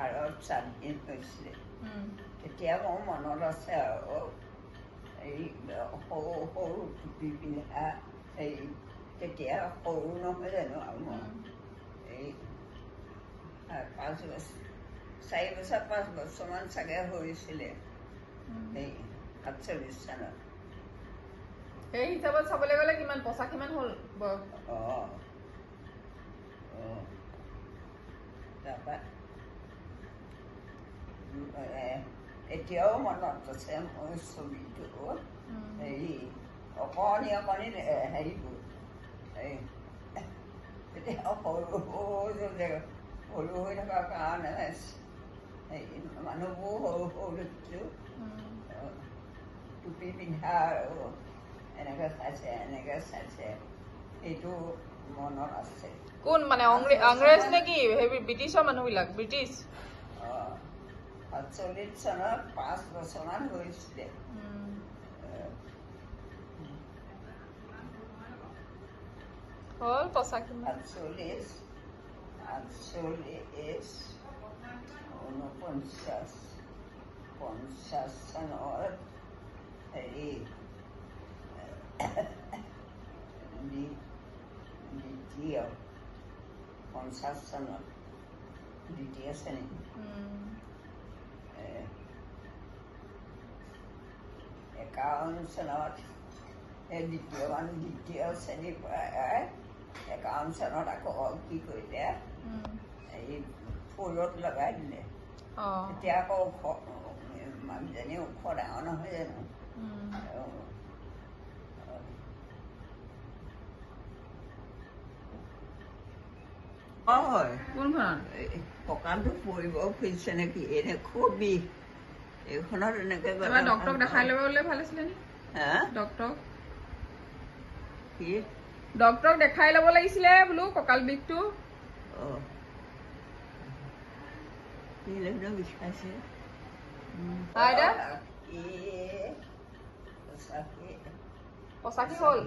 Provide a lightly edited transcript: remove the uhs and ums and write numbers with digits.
হাড়ত 7 দিন হৈছিলে তেতিয়া মোৰ মনত আছে আৰু এই সৰু সৰু টুপি পিন্ধা এই তেতিয়া সৰু নহয় জানো আৰু মই এই 4 বছৰ 5 বছৰমান চাগে হৈছিলে এই 47 চনত সেই হিচাপত চাবলৈ গ'লে কিমান 85 মান হ'ল বয়স তাৰপৰা এতিয়াও মনত আছে মোৰ ছবিটো হেৰি অকণি অকণি হেৰিবোৰ এই তেতিয়া সৰু হৈ থকাৰ কাৰণে হেৰি মানুহবোৰ সৰু দেখিছোঁ টুপি পিন্ধা আৰু এনেকৈ চাইছে সেইটো মনত আছে কোন মানে আংগ্ৰেজ নে কি ব্ৰিটিছৰ মানুহবিলাক ব্ৰিটিছ 47 চনত 5 বছৰমান হৈছিলে হ'ল 85 50 চনত হেৰি দ্বিতীয় 50 চনত দ্বিতীয় শ্ৰেণী 51 চনত দ্বিতীয় শ্ৰেণীৰ পৰা 51 চনত আকৌ কি কৰিলে এই ফুলত লগাই দিলে তেতিয়া আকৌ মানুহজনী ওখ ডাঙৰ নহয় জানো হয় কঁকালটো পৰিব খুজিছে নেকি এনে খুব বিষ এইখনত এনেকে ডক্টৰক দেখাই ল'বলৈ ভাল আছিলে নি ডক্টৰক দেখাই ল'ব লাগিছিলে বোলো কঁকাল বিষটো বিষাইছে পঁচাশী হ'ল